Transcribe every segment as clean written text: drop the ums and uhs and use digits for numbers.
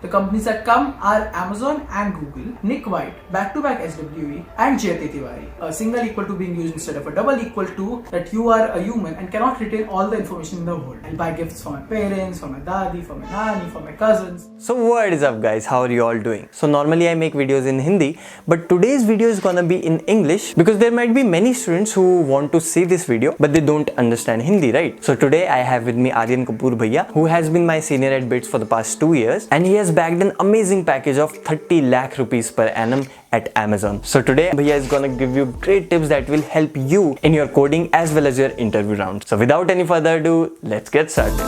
The companies that come are Amazon and Google, Nick White, back-to-back SWE, and Yatharth. A single equal to being used instead of a double equal to that you are a human and cannot retain all the information in the world. I'll buy gifts for my parents, for my dadi, for my nani, for my cousins. So what is up guys, how are you all doing? So normally I make videos in Hindi, but today's video is gonna be in English because there might be many students who want to see this video but they don't understand Hindi, right? So today I have with me Aryan Kapoor Bhaiya, who has been my senior at BITS for the past 2 years, and he has bagged an amazing package of 30 lakh rupees per annum at Amazon. So today Bhaiya is gonna give you great tips that will help you in your coding as well as your interview round. So without any further ado, let's get started.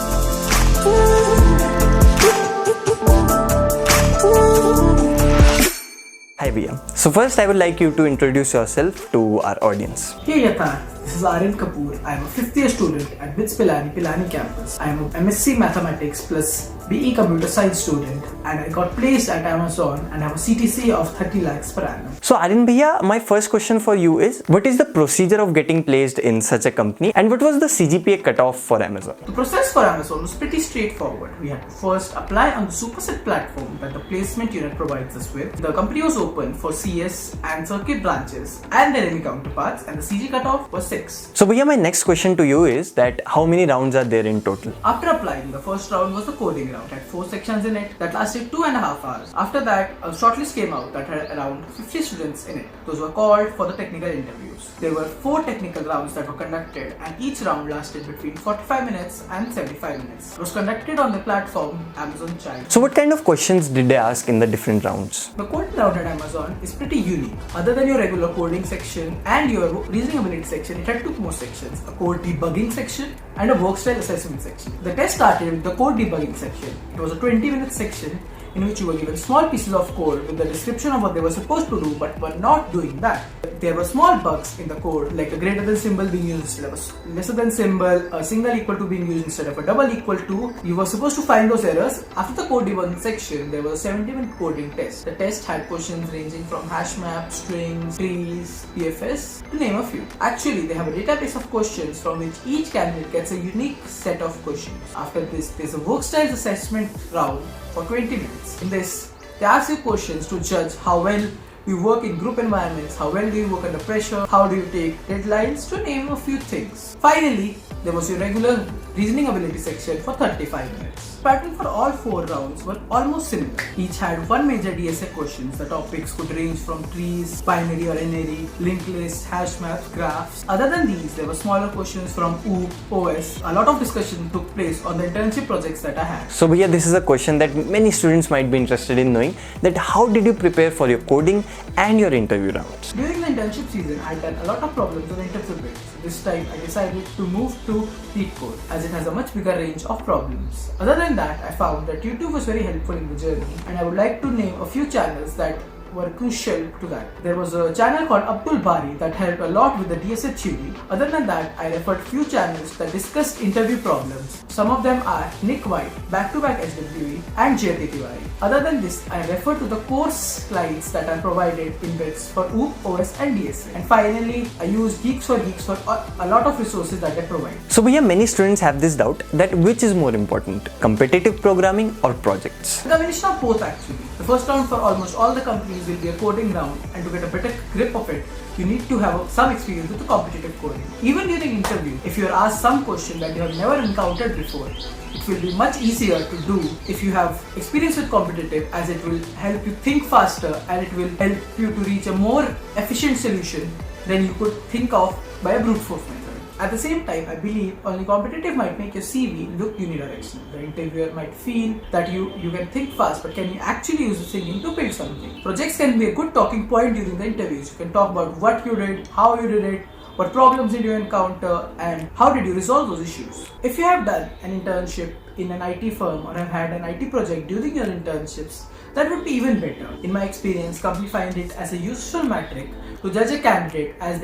Hi Bhaiya. So first I would like you to introduce yourself to our audience. Hey Yatharth, this is Aryan Kapoor. I am a 5th year student at BITS Pilani campus. I am a MSc Mathematics plus BE Computer Science student, and I got placed at Amazon and have a CTC of 30 lakhs per annum. So Aryan Bhaiya, my first question for you is, what is the procedure of getting placed in such a company and what was the CGPA cutoff for Amazon? The process for Amazon was pretty straightforward. We had to first apply on the Superset platform that the placement unit provides us with. The company was open for CS and circuit branches and their enemy counterparts, and the CG cutoff was 6. So Bhaiya, my next question to you is that how many rounds are there in total? After applying, the first round was the coding round. It had 4 sections in it that lasted 2.5 hours. After that, a shortlist came out that had around 50 students in it. Those were called for the technical interviews. There were 4 technical rounds that were conducted, and each round lasted between 45 minutes and 75 minutes. It was conducted on the platform Amazon Child. So what kind of questions did they ask in the different rounds? The coding round at Amazon is pretty unique. Other than your regular coding section and your reasoning ability section, it had 2 more sections: a code debugging section and a work style assessment section. The test started with the code debugging section. It was a 20-minute section in which you were given small pieces of code with the description of what they were supposed to do but were not doing that. There were small bugs in the code, like a greater than symbol being used instead of a lesser than symbol, a single equal to being used instead of a double equal to. You were supposed to find those errors. After the code debugging section, there was a 70-minute coding test. The test had questions ranging from hash map, strings, trees, PFS, to name a few. Actually, they have a database of questions from which each candidate gets a unique set of questions. After this, there's a work styles assessment round for 20 minutes. In this, they ask you questions to judge how well you work in group environments, how well do you work under pressure, how do you take deadlines, to name a few things. Finally, there was your regular reasoning ability section for 35 minutes. The pattern for all 4 rounds were almost similar. Each had one major DSA questions. The topics could range from trees, binary or n-ary, linked lists, hash maps, graphs. Other than these, there were smaller questions from OOP, OS. A lot of discussion took place on the internship projects that I had. So Bhaiya, this is a question that many students might be interested in knowing, that how did you prepare for your coding and your interview rounds? During the internship season, I had done a lot of problems on the interview bit. So this time, I decided to move to Lead Code as it has a much bigger range of problems. Other than that, I found that YouTube was very helpful in the journey, and I would like to name a few channels that were crucial to that. There was a channel called Abdul Bari that helped a lot with the DSA theory. Other than that, I referred few channels that discussed interview problems. Some of them are Nick White, back-to-back SWE, and Yatharth. Other than this, I referred to the course slides that are provided in BITS for OOP, OS, and DSA. And finally, I used Geeks for a lot of resources that they provide. So Bhaiya, many students have this doubt that which is more important, competitive programming or projects? The combination of both actually. The first round for almost all the companies will be a coding round, and to get a better grip of it, you need to have some experience with the competitive coding. Even during interview, if you are asked some question that you have never encountered before, it will be much easier to do if you have experience with competitive, as it will help you think faster and it will help you to reach a more efficient solution than you could think of by a brute force method. At the same time, I believe only competitive might make your CV look unidirectional. The interviewer might feel that you can think fast, but can you actually use the thinking to build something? Projects can be a good talking point during the interviews. You can talk about what you did, how you did it, what problems did you encounter, and how did you resolve those issues. If you have done an internship in an IT firm or have had an IT project during your internships, that would be even better. In my experience, companies find it as a useful metric to judge a candidate, as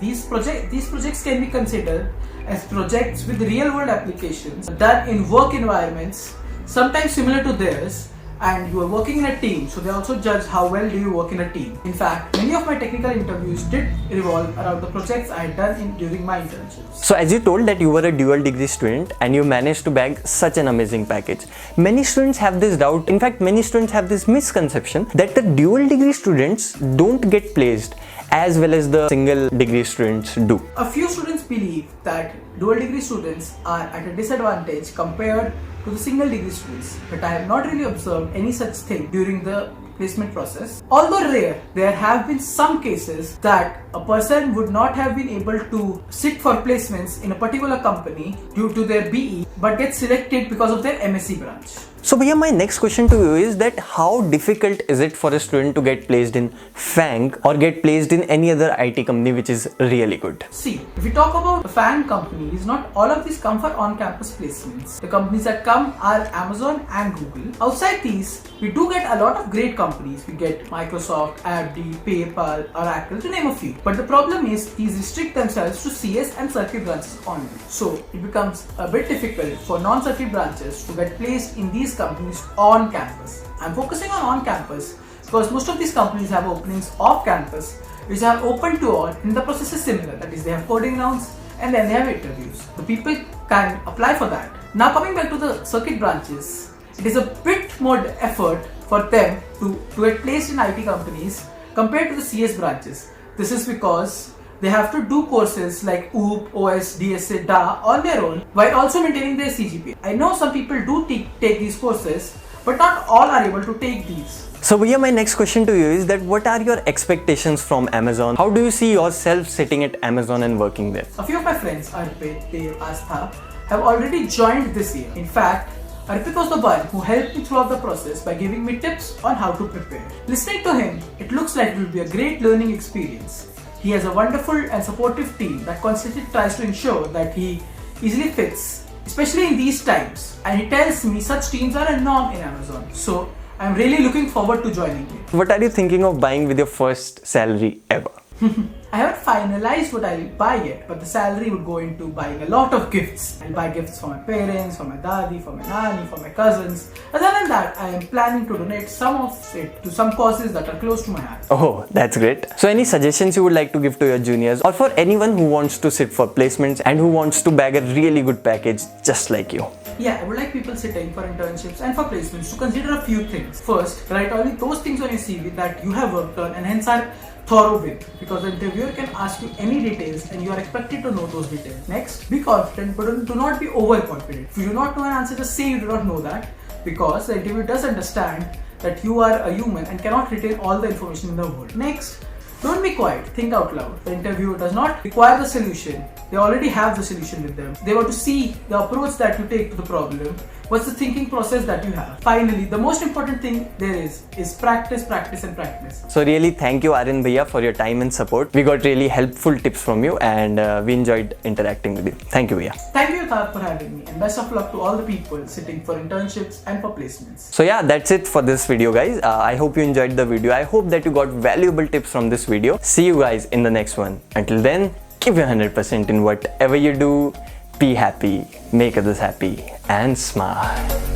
these projects can be considered as projects with real world applications done in work environments, sometimes similar to theirs, and you are working in a team, so they also judge how well do you work in a team. In fact, many of my technical interviews did revolve around the projects I had done during my internships. So as you told that you were a dual degree student and you managed to bag such an amazing package, many students have this doubt, in fact many students have this misconception that the dual degree students don't get placed as well as the single degree students do. A few students believe that dual degree students are at a disadvantage compared to the single degree students, but I have not really observed any such thing during the placement process. Although rare, there have been some cases that a person would not have been able to sit for placements in a particular company due to their BE but get selected because of their MSc branch. So Bhaiya, my next question to you is that how difficult is it for a student to get placed in FANG or get placed in any other IT company which is really good? See, if we talk about FANG companies, not all of these come for on-campus placements. The companies that come are Amazon and Google. Outside these, we do get a lot of great companies. We get Microsoft, AppD, PayPal, Oracle, to name a few. But the problem is these restrict themselves to CS and circuit branches only. So it becomes a bit difficult for non-circuit branches to get placed in these companies on campus. I'm focusing on campus because most of these companies have openings off campus which are open to all, and the process is similar. That is, they have coding rounds and then they have interviews. The people can apply for that. Now coming back to the circuit branches, it is a bit more effort for them to get placed in IT companies compared to the CS branches. This is because they have to do courses like OOP, OS, DSA, DA on their own while also maintaining their CGPA. I know some people do take these courses, but not all are able to take these. So Bhaiya, my next question to you is that what are your expectations from Amazon? How do you see yourself sitting at Amazon and working there? A few of my friends, Arpit, Dev, Astha, have already joined this year. In fact, Arpit was the one who helped me throughout the process by giving me tips on how to prepare. Listening to him, it looks like it will be a great learning experience. He has a wonderful and supportive team that constantly tries to ensure that he easily fits, especially in these times. And he tells me such teams are a norm in Amazon. So I'm really looking forward to joining him. What are you thinking of buying with your first salary ever? I haven't finalized what I'll buy yet, but the salary would go into buying a lot of gifts. I'll buy gifts for my parents, for my dadi, for my nani, for my cousins. Other than that, I am planning to donate some of it to some causes that are close to my heart. Oh, that's great. So any suggestions you would like to give to your juniors or for anyone who wants to sit for placements and who wants to bag a really good package just like you? Yeah, I would like people sitting for internships and for placements to consider a few things. First, write only those things on your CV that you have worked on and hence are thorough with, because the interviewer can ask you any details and you are expected to know those details. Next, be confident but do not be overconfident. If you do not know an answer, just say you do not know that, because the interviewer does understand that you are a human and cannot retain all the information in the world. Next, don't be quiet, think out loud. The interviewer does not require the solution. They already have the solution with them. They want to see the approach that you take to the problem. What's the thinking process that you have? Finally, the most important thing there is practice, practice and practice. So really thank you Aryan Bhaiya for your time and support. We got really helpful tips from you and we enjoyed interacting with you. Thank you Bhaiya. Thank you Yatharth for having me, and best of luck to all the people sitting for internships and for placements. So yeah, that's it for this video guys. I hope you enjoyed the video. I hope that you got valuable tips from this video. See you guys in the next one. Until then, give your 100% in whatever you do. Be happy, make others happy and smile.